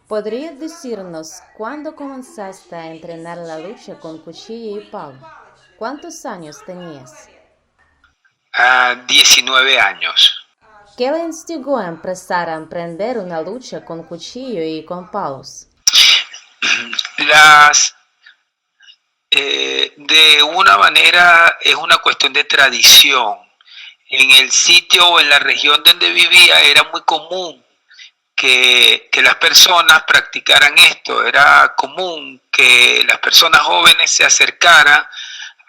¿Podrías decirnos cuándo comenzaste a entrenar la lucha con cuchillo y palo? ¿Cuántos años tenías? 19 años. ¿Qué le instigó a empezar a emprender una lucha con cuchillo y con palos? Las, de una manera es una cuestión de tradición. En el sitio o en la región donde vivía era muy común que las personas practicaran esto. Era común que las personas jóvenes se acercaran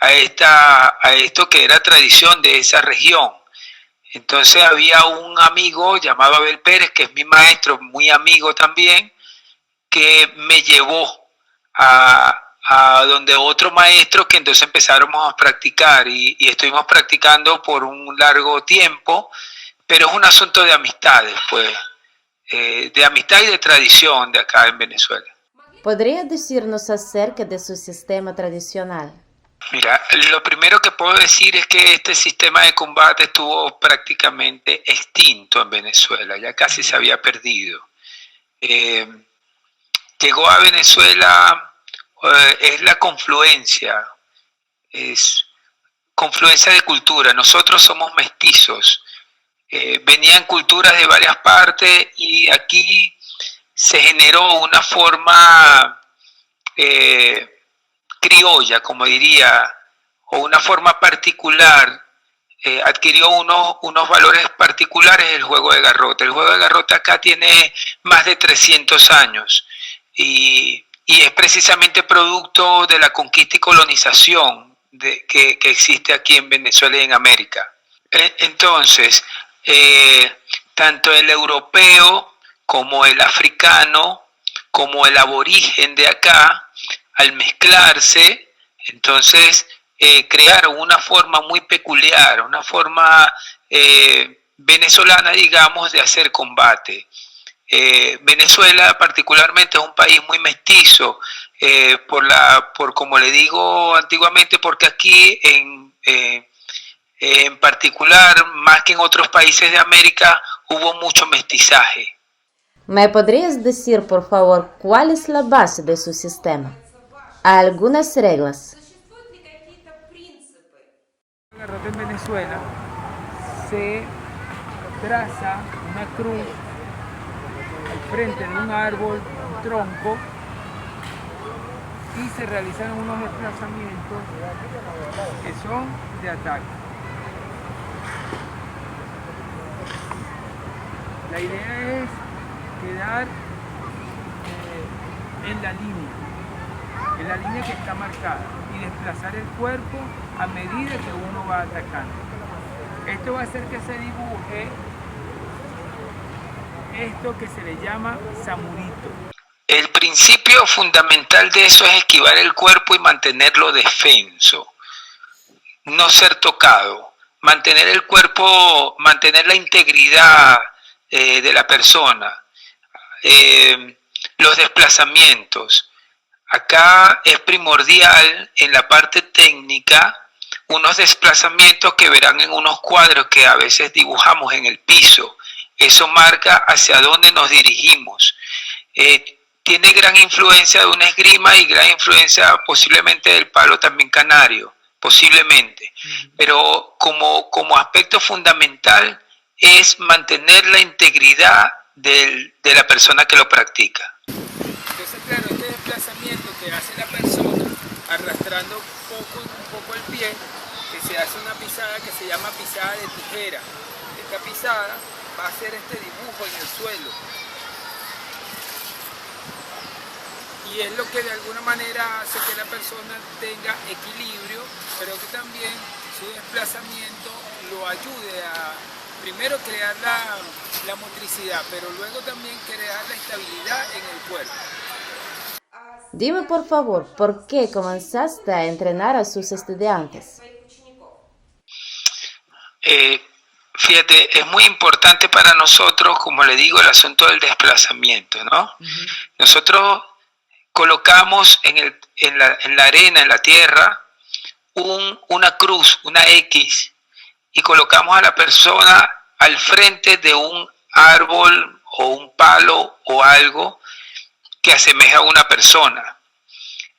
a esto que era tradición de esa región. Entonces había un amigo llamado Abel Pérez, que es mi maestro, muy amigo también, que me llevó a donde otro maestro, que entonces empezáramos a practicar y estuvimos practicando por un largo tiempo, pero es un asunto de amistades, pues, de amistad y de tradición de acá en Venezuela. ¿Podría decirnos acerca de su sistema tradicional? Mira, lo primero que puedo decir es que este sistema de combate estuvo prácticamente extinto en Venezuela, ya casi se había perdido. Eh, Llegó a Venezuela, es la confluencia, es confluencia de cultura. Nosotros somos mestizos, venían culturas de varias partes y aquí se generó una forma criolla, como diría, o una forma particular, adquirió unos valores particulares el juego de garrote. El juego de garrote acá tiene más de 300 años y es precisamente producto de la conquista y colonización que existe aquí en Venezuela y en América. Entonces, tanto el europeo como el africano, como el aborigen de acá, al mezclarse, entonces crearon una forma muy peculiar, una forma venezolana, digamos, de hacer combate. Venezuela particularmente es un país muy mestizo, por como le digo antiguamente, porque aquí en particular, más que en otros países de América, hubo mucho mestizaje. ¿Me podrías decir, por favor, cuál es la base de su sistema? Algunas reglas. Garrote en Venezuela se traza una cruz al frente de un árbol, un tronco, y se realizan unos desplazamientos que son de ataque. La idea es quedar en la línea que está marcada, y desplazar el cuerpo a medida que uno va atacando. Esto va a hacer que se dibuje esto que se le llama samurito. El principio fundamental de eso es esquivar el cuerpo y mantenerlo defenso, no ser tocado, mantener el cuerpo, mantener la integridad de la persona, los desplazamientos. Acá es primordial en la parte técnica unos desplazamientos que verán en unos cuadros que a veces dibujamos en el piso. Eso marca hacia dónde nos dirigimos. Tiene gran influencia de una esgrima y gran influencia posiblemente del palo también canario, posiblemente. Pero como aspecto fundamental es mantener la integridad de la persona que lo practica. Entonces, claro, este desplazamiento que hace la persona arrastrando un poco el pie, que se hace una pisada que se llama pisada de tijera. Esta pisada va a hacer este dibujo en el suelo. Y es lo que de alguna manera hace que la persona tenga equilibrio, pero que también su desplazamiento lo ayude a primero crear la motricidad, pero luego también crear la estabilidad en el cuerpo. Dime por favor, ¿por qué comenzaste a entrenar a sus estudiantes? Fíjate, es muy importante para nosotros, como le digo, el asunto del desplazamiento, ¿no? Nosotros colocamos en la arena, en la tierra, una cruz, una X, y colocamos a la persona al frente de un árbol o un palo o algo, que asemeja a una persona.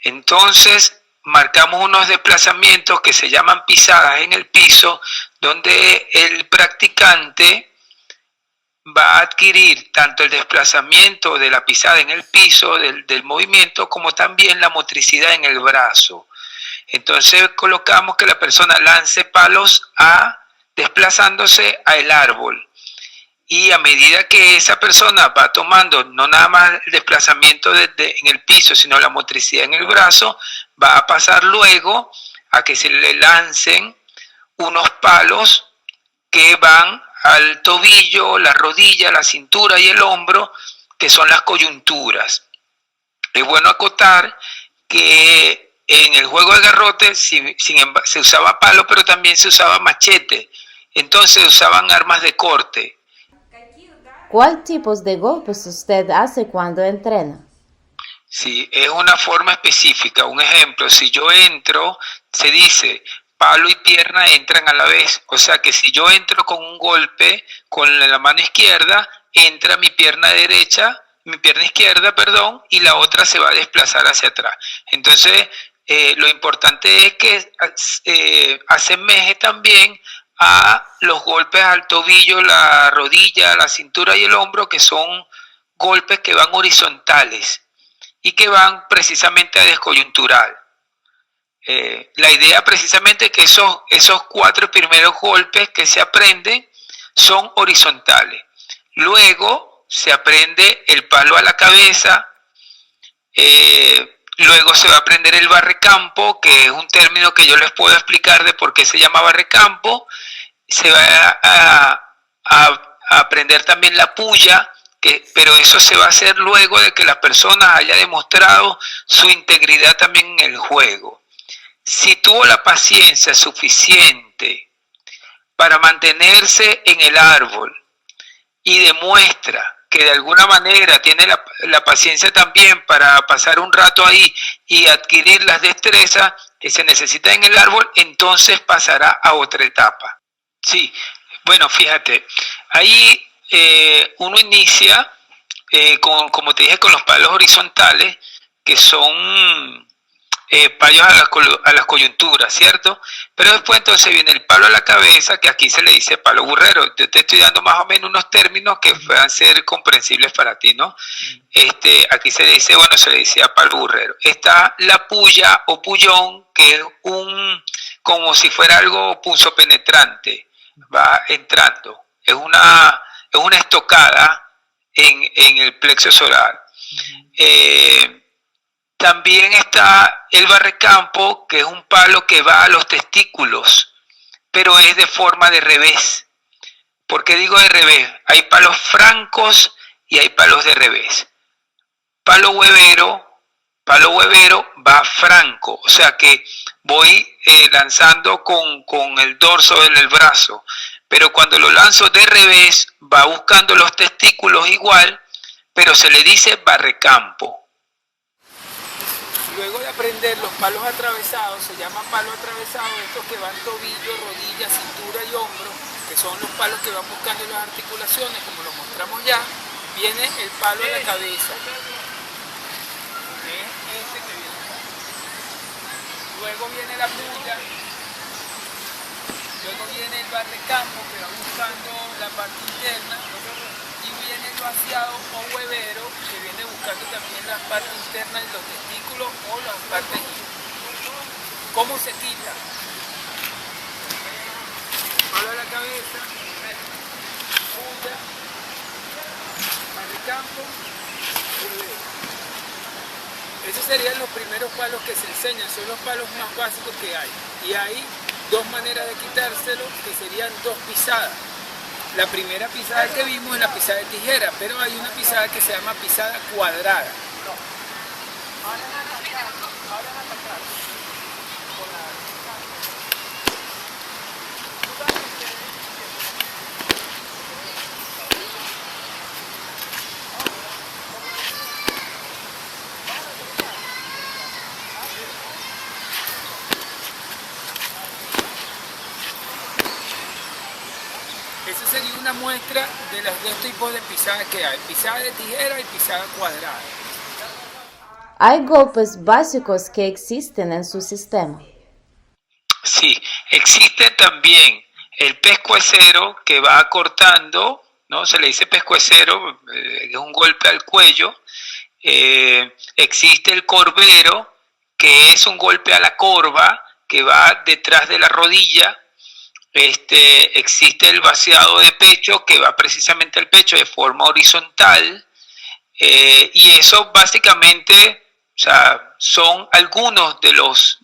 Entonces, marcamos unos desplazamientos que se llaman pisadas en el piso, donde el practicante va a adquirir tanto el desplazamiento de la pisada en el piso, del movimiento, como también la motricidad en el brazo. Entonces colocamos que la persona lance palos desplazándose al árbol. Y a medida que esa persona va tomando no nada más el desplazamiento en el piso, sino la motricidad en el brazo, va a pasar luego a que se le lancen unos palos que van al tobillo, la rodilla, la cintura y el hombro, que son las coyunturas. Es bueno acotar que en el juego de garrote se usaba palo, pero también se usaba machete. Entonces usaban armas de corte. ¿Cuál tipos de golpes usted hace cuando entrena? Sí, es una forma específica. Un ejemplo, si yo entro, se dice palo y pierna entran a la vez. O sea que si yo entro con un golpe con la mano izquierda, entra mi pierna izquierda, y la otra se va a desplazar hacia atrás. Entonces, lo importante es que asemeje también a los golpes al tobillo, la rodilla, la cintura y el hombro, que son golpes que van horizontales y que van precisamente a descoyuntural. La idea precisamente es que esos 4 primeros golpes que se aprenden son horizontales. Luego se aprende el palo a la cabeza, luego se va a aprender el barrecampo, que es un término que yo les puedo explicar de por qué se llama barrecampo. Se va a aprender también la puya, pero eso se va a hacer luego de que la persona haya demostrado su integridad también en el juego. Si tuvo la paciencia suficiente para mantenerse en el árbol y demuestra que de alguna manera tiene la paciencia también para pasar un rato ahí y adquirir las destrezas que se necesitan en el árbol, entonces pasará a otra etapa. Sí, bueno, fíjate, ahí uno inicia, como te dije, con los palos horizontales, que son palos a las coyunturas, ¿cierto? Pero después entonces viene el palo a la cabeza, que aquí se le dice palo burrero. Yo te estoy dando más o menos unos términos que puedan ser comprensibles para ti, ¿no? Aquí se le dice, se le decía palo burrero. Está la puya o pullón, que es como si fuera algo punzopenetrante, va entrando. Es una estocada en el plexo solar. También está el barrecampo, que es un palo que va a los testículos, pero es de forma de revés. ¿Por qué digo de revés? Hay palos francos y hay palos de revés. Palo huevero va franco, o sea que voy lanzando con el dorso del brazo, pero cuando lo lanzo de revés va buscando los testículos igual, pero se le dice barrecampo. Luego de aprender los palos atravesados, se llaman palos atravesados, estos que van tobillo, rodilla, cintura y hombro, que son los palos que van buscando las articulaciones, como lo mostramos ya. Viene el palo a la cabeza, que es este que viene acá. Luego viene la puya, luego viene el barrecampo, que va buscando la parte interna, y viene el vaciado o huevero, que viene buscando también la parte interna de los testículos o las partes íntimas. ¿Cómo se quita? Palo a la cabeza, puya, barrecampo, huevero. Esos serían los primeros palos que se enseñan, son los palos más básicos que hay. Y hay 2 maneras de quitárselo, que serían 2 pisadas. La primera pisada que vimos es la pisada de tijera, pero hay una pisada que se llama pisada cuadrada. Esa sería una muestra de los 2 tipos de pisadas que hay, pisada de tijera y pisada cuadrada. ¿Hay golpes básicos que existen en su sistema? Sí, existe también el pescuecero que va cortando, ¿no? Se le dice pescuecero, es un golpe al cuello. Existe el corvero, que es un golpe a la corva, que va detrás de la rodilla. Existe el vaciado de pecho, que va precisamente al pecho de forma horizontal. Y eso básicamente, o sea, son algunos de los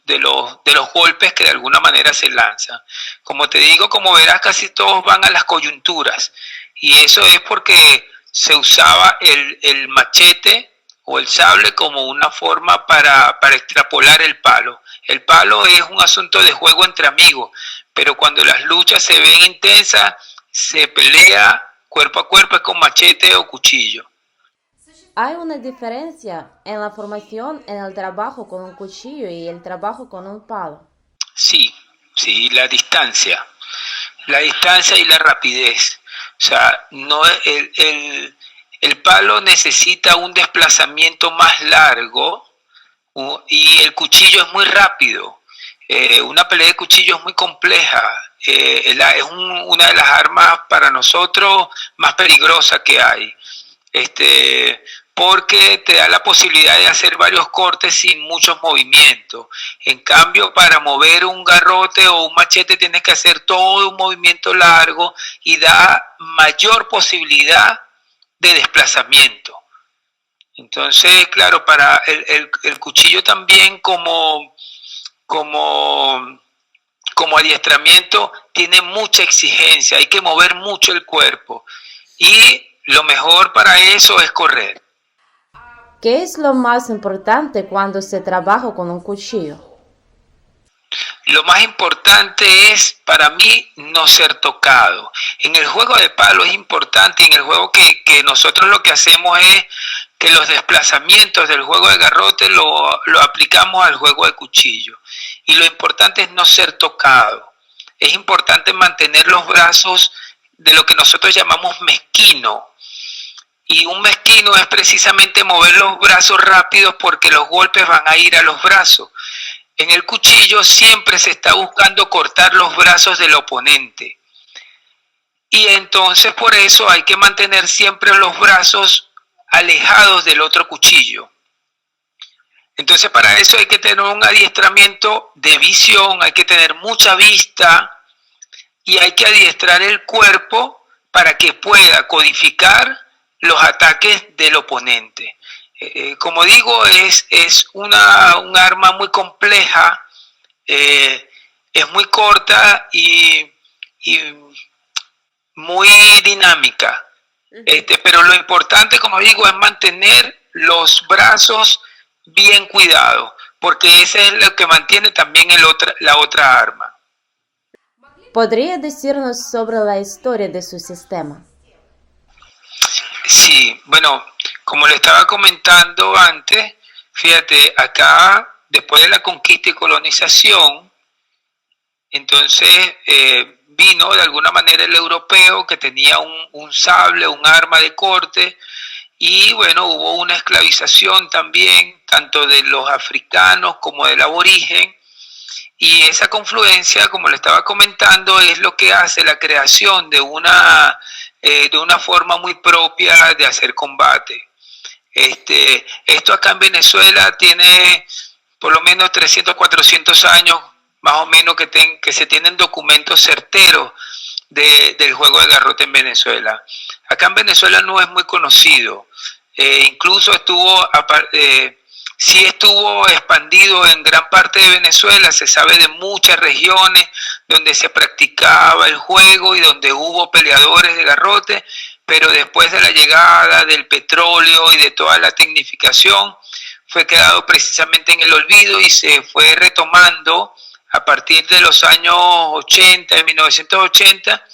golpes que de alguna manera se lanzan. Como te digo, como verás, casi todos van a las coyunturas. Y eso es porque se usaba el machete o el sable como una forma para extrapolar el palo. El palo es un asunto de juego entre amigos, pero cuando las luchas se ven intensas, se pelea cuerpo a cuerpo, es con machete o cuchillo. ¿Hay una diferencia en la formación en el trabajo con un cuchillo y el trabajo con un palo? Sí, sí, la distancia y la rapidez. O sea, no el palo necesita un desplazamiento más largo y el cuchillo es muy rápido. Una pelea de cuchillo es muy compleja. Es una de las armas para nosotros más peligrosas que hay. Porque te da la posibilidad de hacer varios cortes sin muchos movimientos. En cambio, para mover un garrote o un machete tienes que hacer todo un movimiento largo y da mayor posibilidad de desplazamiento. Entonces, claro, para el cuchillo también como adiestramiento tiene mucha exigencia, hay que mover mucho el cuerpo y lo mejor para eso es correr. ¿Qué es lo más importante cuando se trabaja con un cuchillo? Lo más importante es, para mí, no ser tocado. En el juego de palo es importante, en el juego que nosotros lo que hacemos es que los desplazamientos del juego de garrote lo aplicamos al juego de cuchillo. Y lo importante es no ser tocado. Es importante mantener los brazos de lo que nosotros llamamos mezquino. Y un mezquino es precisamente mover los brazos rápidos porque los golpes van a ir a los brazos. En el cuchillo siempre se está buscando cortar los brazos del oponente. Y entonces por eso hay que mantener siempre los brazos alejados del otro cuchillo. Entonces para eso hay que tener un adiestramiento de visión, hay que tener mucha vista y hay que adiestrar el cuerpo para que pueda codificar los ataques del oponente. Como digo, es un arma muy compleja, es muy corta y muy dinámica. Pero lo importante, como digo, es mantener los brazos bien cuidados, porque ese es lo que mantiene también la otra arma. ¿Podría decirnos sobre la historia de su sistema? Sí, bueno, como le estaba comentando antes, fíjate, acá, después de la conquista y colonización, entonces vino de alguna manera el europeo que tenía un sable, un arma de corte, y bueno, hubo una esclavización también, tanto de los africanos como del aborigen, y esa confluencia, como le estaba comentando, es lo que hace la creación de una forma muy propia de hacer combate. Esto acá en Venezuela tiene por lo menos 300, 400 años, más o menos, que se tienen documentos certeros del juego de garrote en Venezuela. Acá en Venezuela no es muy conocido, incluso sí estuvo expandido en gran parte de Venezuela, se sabe de muchas regiones donde se practicaba el juego y donde hubo peleadores de garrote, pero después de la llegada del petróleo y de toda la tecnificación, fue quedado precisamente en el olvido y se fue retomando a partir de los años 80, en 1980,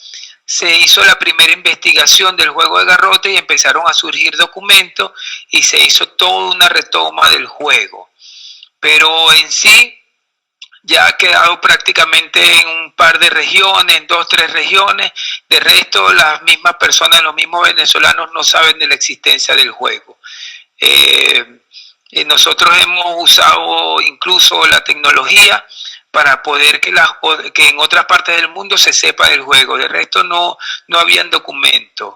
se hizo la primera investigación del juego de garrote y empezaron a surgir documentos y se hizo toda una retoma del juego. Pero en sí ya ha quedado prácticamente en un par de regiones, en 2, 3 regiones. De resto, las mismas personas, los mismos venezolanos no saben de la existencia del juego. Nosotros hemos usado incluso la tecnología para poder que en otras partes del mundo se sepa del juego. De resto no habían documentos.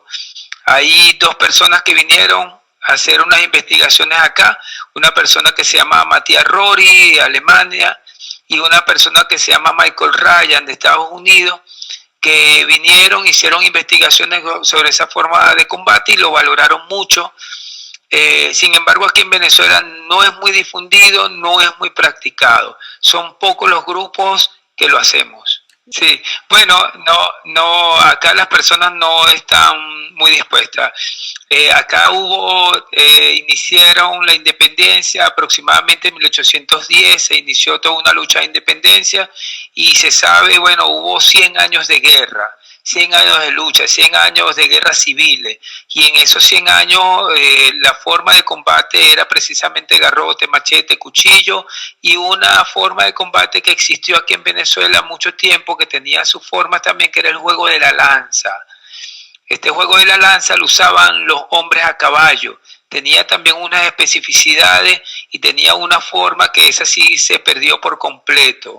Hay dos personas que vinieron a hacer unas investigaciones acá, una persona que se llama Matías Rory de Alemania y una persona que se llama Michael Ryan de Estados Unidos, que vinieron, hicieron investigaciones sobre esa forma de combate y lo valoraron mucho. Sin embargo, aquí en Venezuela no es muy difundido, no es muy practicado. Son pocos los grupos que lo hacemos. Sí, bueno, acá las personas no están muy dispuestas. Acá iniciaron la independencia aproximadamente en 1810, se inició toda una lucha de independencia y se sabe, bueno, hubo 100 años de guerra. 100 años de lucha, 100 años de guerras civiles, y en esos 100 años la forma de combate era precisamente garrote, machete, cuchillo, y una forma de combate que existió aquí en Venezuela mucho tiempo, que tenía su forma también, que era el juego de la lanza. Este juego de la lanza lo usaban los hombres a caballo, tenía también unas especificidades y tenía una forma que esa sí se perdió por completo.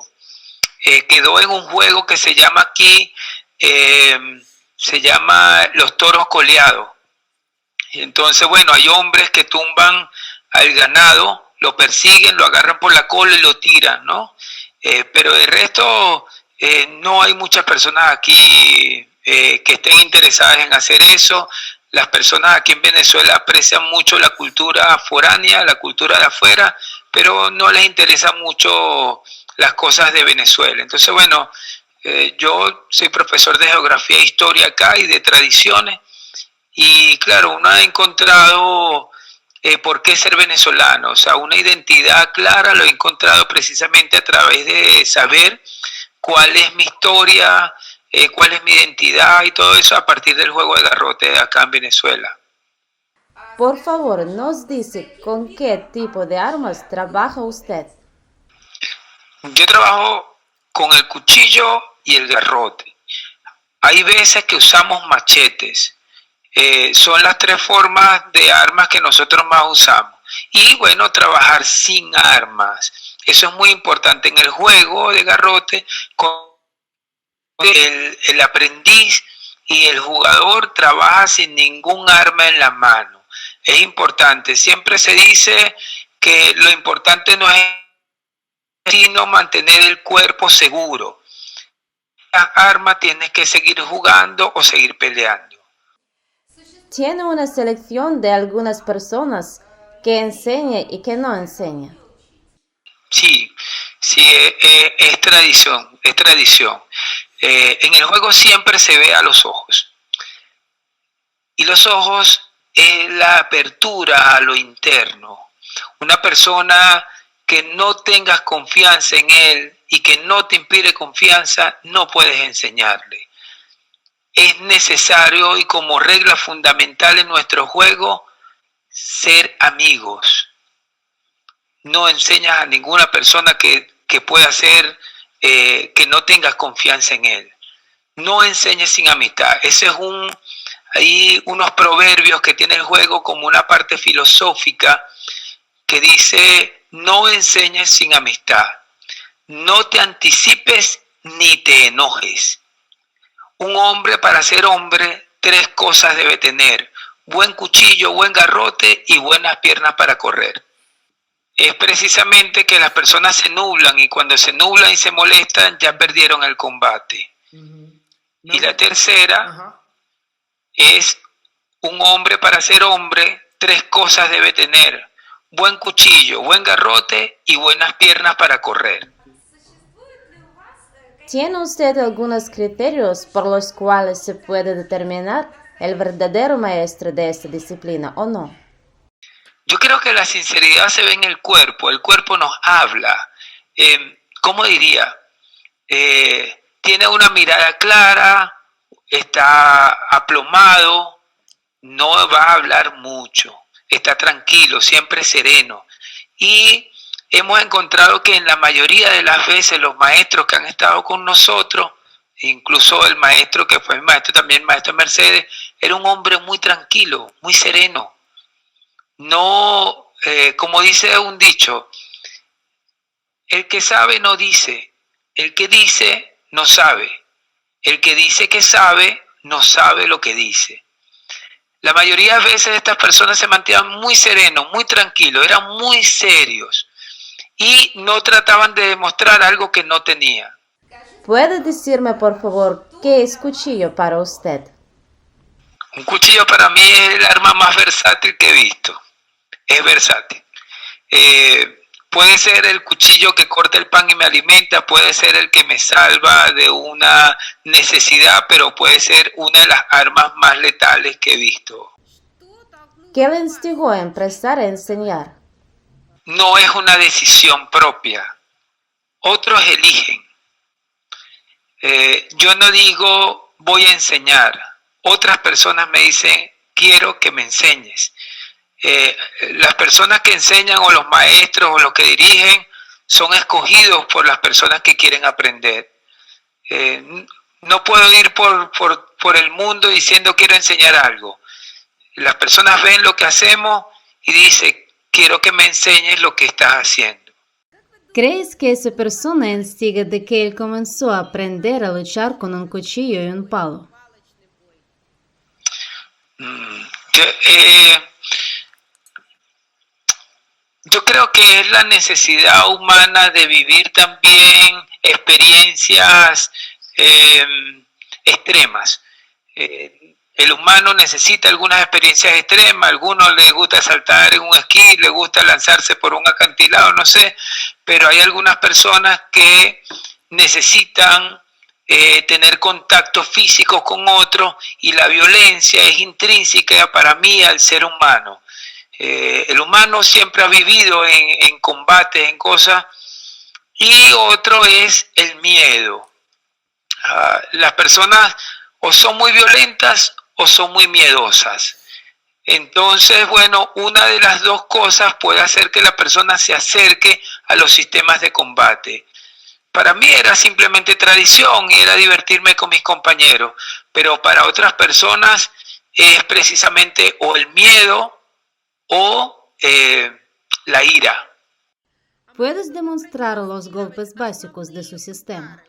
Quedó en un juego que se llama aquí, se llama los toros coleados. Y entonces, bueno, hay hombres que tumban al ganado, lo persiguen, lo agarran por la cola y lo tiran, ¿no? Pero de resto, no hay muchas personas aquí que estén interesadas en hacer eso. Las personas aquí en Venezuela aprecian mucho la cultura foránea, la cultura de afuera, pero no les interesa mucho las cosas de Venezuela. Entonces, bueno, yo soy profesor de geografía e historia acá y de tradiciones, y claro, uno ha encontrado por qué ser venezolano, o sea, una identidad clara lo he encontrado precisamente a través de saber cuál es mi historia, cuál es mi identidad y todo eso a partir del juego de garrote acá en Venezuela. Por favor, nos dice con qué tipo de armas trabaja usted. Yo trabajo con el cuchillo y el garrote. Hay veces que usamos machetes. Son las tres formas de armas que nosotros más usamos. Y bueno, trabajar sin armas. Eso es muy importante en el juego de garrote. El aprendiz y el jugador trabaja sin ningún arma en la mano. Es importante. Siempre se dice que lo importante no es sino mantener el cuerpo seguro. Las armas tienes que seguir jugando o seguir peleando. ¿Tiene una selección de algunas personas que enseña y que no enseña? Sí, es tradición, es tradición. En el juego siempre se ve a los ojos. Y los ojos es la apertura a lo interno. Una persona que no tengas confianza en él y que no te inspire confianza, no puedes enseñarle. Es necesario y como regla fundamental en nuestro juego, ser amigos. No enseñas a ninguna persona que pueda ser, que no tengas confianza en él. No enseñes sin amistad. Ese es hay unos proverbios que tiene el juego como una parte filosófica que dice: no enseñes sin amistad, no te anticipes ni te enojes. Un hombre para ser hombre, tres cosas debe tener: buen cuchillo, buen garrote y buenas piernas para correr. Es precisamente que las personas se nublan y cuando se nublan y se molestan ya perdieron el combate. Y la tercera es: un hombre para ser hombre, tres cosas debe tener: buen cuchillo, buen garrote y buenas piernas para correr. ¿Tiene usted algunos criterios por los cuales se puede determinar el verdadero maestro de esta disciplina o no? Yo creo que la sinceridad se ve en el cuerpo nos habla. ¿Cómo diría? Tiene una mirada clara, está aplomado, no va a hablar mucho. Está tranquilo, siempre sereno. Y hemos encontrado que en la mayoría de las veces los maestros que han estado con nosotros, incluso el maestro que fue mi maestro también, el maestro Mercedes, era un hombre muy tranquilo, muy sereno. No como dice un dicho, el que sabe no dice, el que dice no sabe, el que dice que sabe no sabe lo que dice. La mayoría de veces estas personas se mantenían muy serenos, muy tranquilos, eran muy serios y no trataban de demostrar algo que no tenían. ¿Puede decirme, por favor, qué es cuchillo para usted? Un cuchillo para mí es el arma más versátil que he visto. Es versátil. Puede ser el cuchillo que corta el pan y me alimenta, puede ser el que me salva de una necesidad, pero puede ser una de las armas más letales que he visto. ¿Qué le instigó a empezar a enseñar? No es una decisión propia. Otros eligen. Yo no digo voy a enseñar. Otras personas me dicen quiero que me enseñes. Las personas que enseñan o los maestros o los que dirigen son escogidos por las personas que quieren aprender. No puedo ir por el mundo diciendo quiero enseñar algo. Las personas ven lo que hacemos y dicen quiero que me enseñes lo que estás haciendo. ¿Crees que esa persona instiga de que él comenzó a aprender a luchar con un cuchillo y un palo? Yo creo que es la necesidad humana de vivir también experiencias extremas. El humano necesita algunas experiencias extremas, a algunos les gusta saltar en un esquí, les gusta lanzarse por un acantilado, no sé, pero hay algunas personas que necesitan tener contacto físico con otros y la violencia es intrínseca para mí al ser humano. El humano siempre ha vivido en combates, en cosas, y otro es el miedo. Las personas o son muy violentas o son muy miedosas. Entonces, bueno, una de las dos cosas puede hacer que la persona se acerque a los sistemas de combate. Para mí era simplemente tradición y era divertirme con mis compañeros, pero para otras personas es precisamente o el miedo o la ira. ¿Puedes demostrar los golpes básicos de su sistema?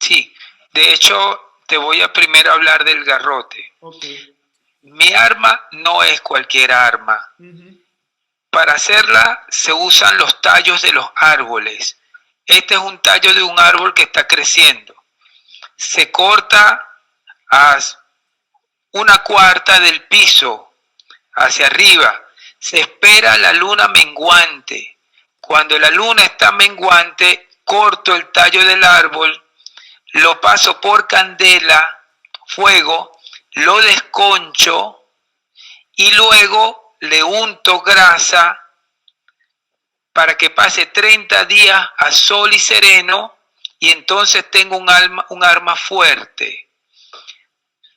Sí, de hecho te voy a primero hablar del garrote. Okay. Mi arma no es cualquier arma. Para hacerla se usan los tallos de los árboles. Este es un tallo de un árbol que está creciendo. Se corta a 1/4 del piso hacia arriba. Se espera la luna menguante. Cuando la luna está menguante, corto el tallo del árbol, lo paso por candela, fuego, lo desconcho y luego le unto grasa para que pase 30 días a sol y sereno y entonces tengo un arma fuerte.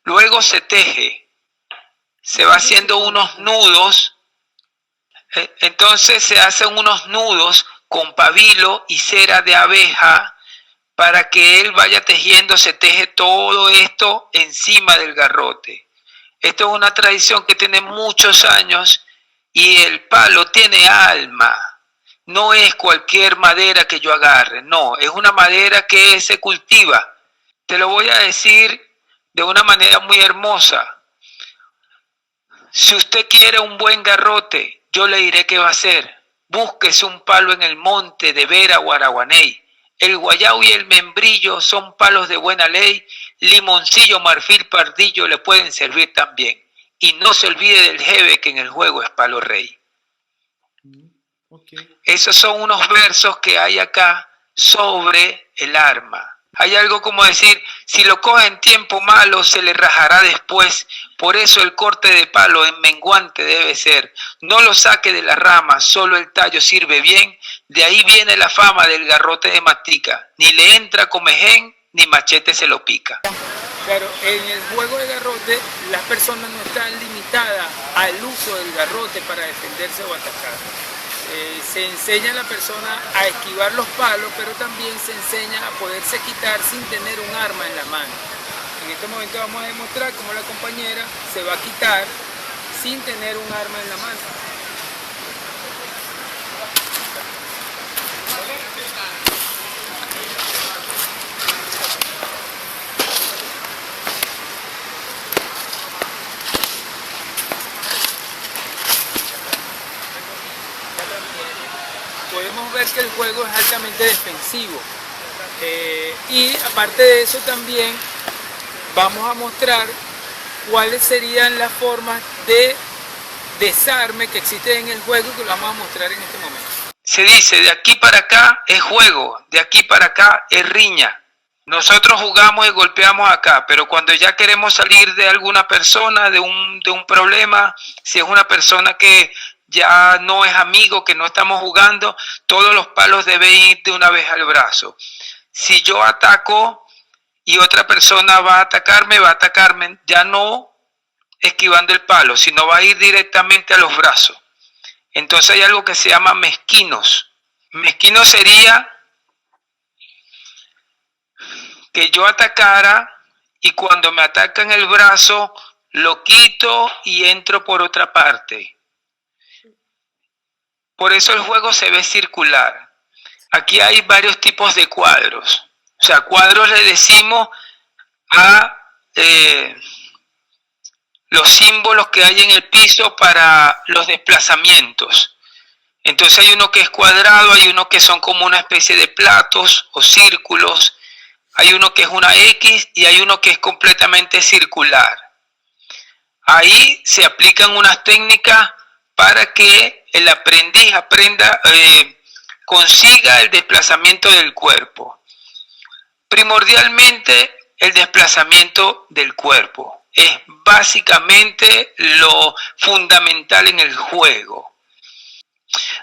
Luego se teje, se va haciendo unos nudos, entonces se hacen unos nudos con pabilo y cera de abeja para que él vaya tejiendo, se teje todo esto encima del garrote. Esto es una tradición que tiene muchos años y el palo tiene alma. No es cualquier madera que yo agarre, no, es una madera que se cultiva. Te lo voy a decir de una manera muy hermosa. Si usted quiere un buen garrote, yo le diré qué va a hacer. Búsquese un palo en el monte de Vera o Araguaney. El guayao y el membrillo son palos de buena ley. Limoncillo, marfil, pardillo le pueden servir también. Y no se olvide del jeve que en el juego es palo rey. Okay. Esos son unos versos que hay acá sobre el arma. Hay algo como decir, si lo coge en tiempo malo, se le rajará después. Por eso el corte de palo en menguante debe ser. No lo saque de la rama, solo el tallo sirve bien. De ahí viene la fama del garrote de matica. Ni le entra comején, ni machete se lo pica. Claro, en el juego de garrote, las personas no están limitadas al uso del garrote para defenderse o atacar. Se enseña a la persona a esquivar los palos, pero también se enseña a poderse quitar sin tener un arma en la mano. En este momento vamos a demostrar cómo la compañera se va a quitar sin tener un arma en la mano. Podemos ver que el juego es altamente defensivo. Y aparte de eso también vamos a mostrar cuáles serían las formas de desarme que existen en el juego, que lo vamos a mostrar en este momento. Se dice, de aquí para acá es juego, de aquí para acá es riña. Nosotros jugamos y golpeamos acá, pero cuando ya queremos salir de alguna persona, de un problema, si es una persona que ya no es amigo, que no estamos jugando, todos los palos deben ir de una vez al brazo. Si yo ataco y otra persona va a atacarme ya no esquivando el palo, sino va a ir directamente a los brazos. Entonces hay algo que se llama mezquinos. Mezquino sería que yo atacara y cuando me ataca en el brazo, lo quito y entro por otra parte. Por eso el juego se ve circular. Aquí hay varios tipos de cuadros. O sea, cuadros le decimos a los símbolos que hay en el piso para los desplazamientos. Entonces hay uno que es cuadrado, hay uno que son como una especie de platos o círculos, hay uno que es una X y hay uno que es completamente circular. Ahí se aplican unas técnicas para que el aprendiz consiga el desplazamiento del cuerpo. Primordialmente el desplazamiento del cuerpo es básicamente lo fundamental en el juego.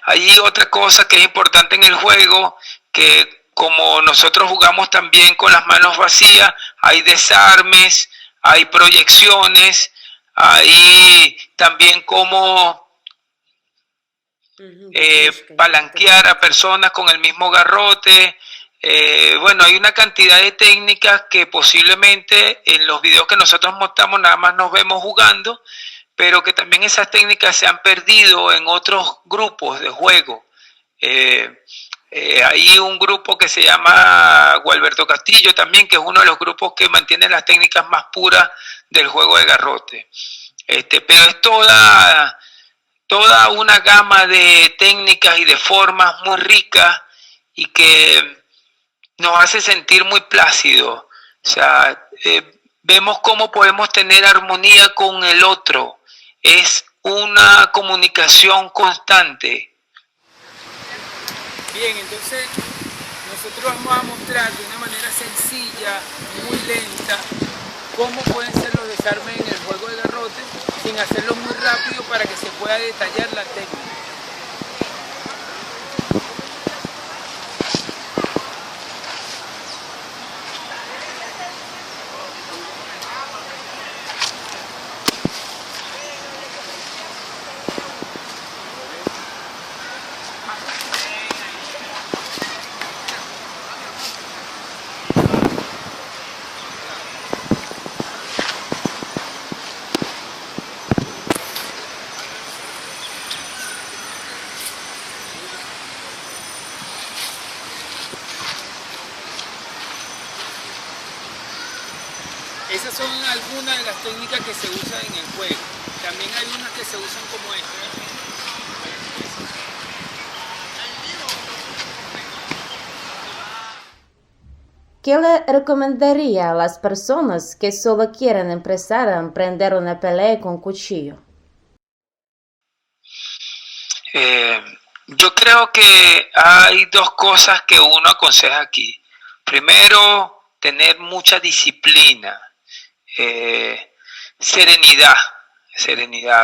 Hay otra cosa que es importante en el juego, que como nosotros jugamos también con las manos vacías, hay desarmes, hay proyecciones, hay también como palanquear a personas con el mismo garrote. Bueno, hay una cantidad de técnicas que posiblemente en los videos que nosotros mostramos nada más nos vemos jugando, pero que también esas técnicas se han perdido en otros grupos de juego. Hay un grupo que se llama Gualberto Castillo también, que es uno de los grupos que mantiene las técnicas más puras del juego de garrote. Pero es toda una gama de técnicas y de formas muy ricas y que nos hace sentir muy plácidos. O sea, vemos cómo podemos tener armonía con el otro. Es una comunicación constante. Bien, entonces nosotros vamos a mostrar de una manera sencilla, muy lenta, cómo pueden ser los desarmes en el juego de garrote sin hacerlo muy rápido para que se pueda detallar la técnica. Esas son algunas de las técnicas que se usan en el juego. También hay unas que se usan como esta. ¿Qué le recomendaría a las personas que solo quieren empezar a emprender una pelea con cuchillo? Yo creo que hay dos cosas que uno aconseja aquí. Primero, tener mucha disciplina, serenidad,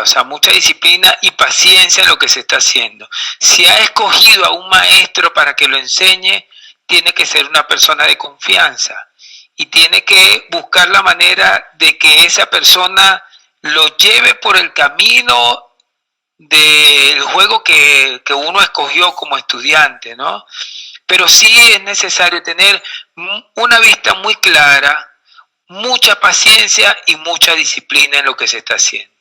o sea, mucha disciplina y paciencia en lo que se está haciendo. Si ha escogido a un maestro para que lo enseñe, tiene que ser una persona de confianza y tiene que buscar la manera de que esa persona lo lleve por el camino del juego que uno escogió como estudiante, ¿no? Pero sí es necesario tener una vista muy clara, mucha paciencia y mucha disciplina en lo que se está haciendo.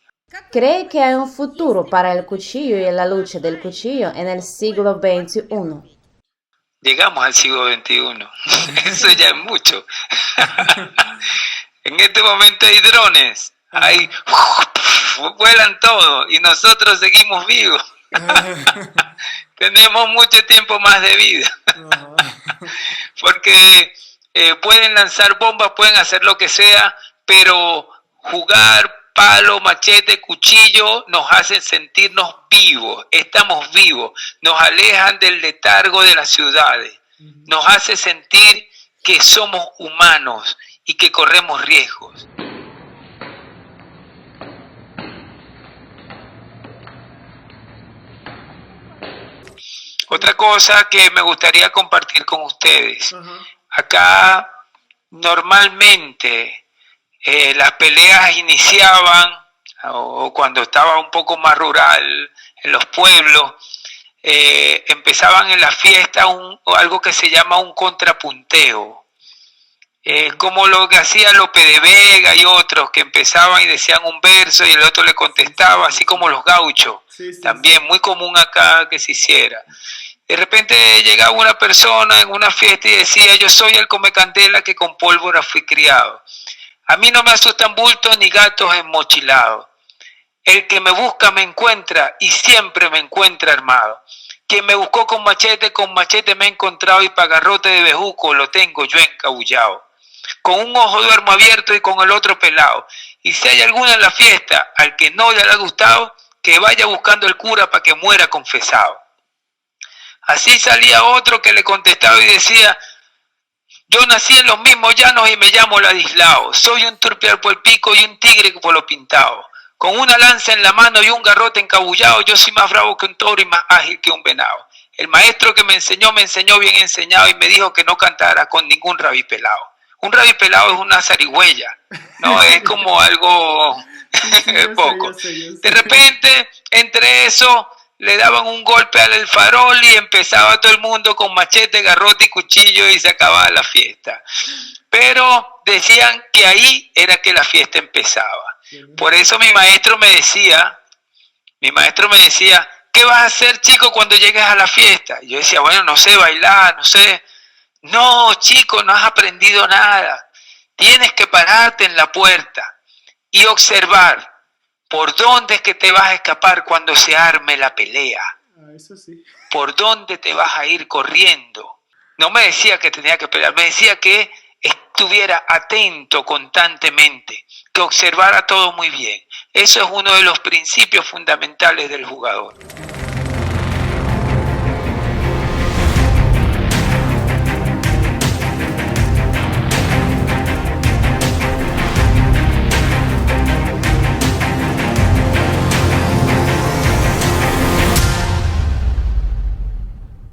¿Cree que hay un futuro para el cuchillo y la lucha del cuchillo en el siglo XXI? Llegamos al siglo XXI. Eso ya es mucho. En este momento hay drones, hay vuelan todo y nosotros seguimos vivos. Tenemos mucho tiempo más de vida. Porque pueden lanzar bombas, pueden hacer lo que sea, pero jugar palo, machete, cuchillo nos hacen sentirnos vivos, estamos vivos, nos alejan del letargo de las ciudades, nos hace sentir que somos humanos y que corremos riesgos. Otra cosa que me gustaría compartir con ustedes. Acá normalmente las peleas iniciaban, o cuando estaba un poco más rural, en los pueblos, empezaban en la fiesta algo que se llama un contrapunteo. Como lo que hacía Lope de Vega y otros, que empezaban y decían un verso y el otro le contestaba, así como los gauchos, también muy común acá que se hiciera. De repente llegaba una persona en una fiesta y decía: yo soy el comecandela que con pólvora fui criado. A mí no me asustan bultos ni gatos enmochilados. El que me busca me encuentra y siempre me encuentra armado. Quien me buscó con machete me he encontrado, y pa' garrote de bejuco lo tengo yo encabullado. Con un ojo duermo abierto y con el otro pelado. Y si hay alguna en la fiesta al que no le ha gustado, que vaya buscando el cura para que muera confesado. Así salía otro que le contestaba y decía: yo nací en los mismos llanos y me llamo Ladislao. Soy un turpial por el pico y un tigre por lo pintado. Con una lanza en la mano y un garrote encabullado, yo soy más bravo que un toro y más ágil que un venado. El maestro que me enseñó bien enseñado y me dijo que no cantara con ningún rabipelado. Un rabipelado es una zarigüeya, ¿no? Es como algo poco. De repente, entre eso, le daban un golpe al farol y empezaba todo el mundo con machete, garrote y cuchillo y se acababa la fiesta. Pero decían que ahí era que la fiesta empezaba. Por eso mi maestro me decía, ¿qué vas a hacer, chico, cuando llegues a la fiesta? Y yo decía: bueno, no sé bailar, no sé. No, chico, no has aprendido nada. Tienes que pararte en la puerta y observar por dónde es que te vas a escapar cuando se arme la pelea. Eso sí. Por dónde te vas a ir corriendo. No me decía que tenía que pelear, me decía que estuviera atento constantemente, que observara todo muy bien. Eso es uno de los principios fundamentales del jugador.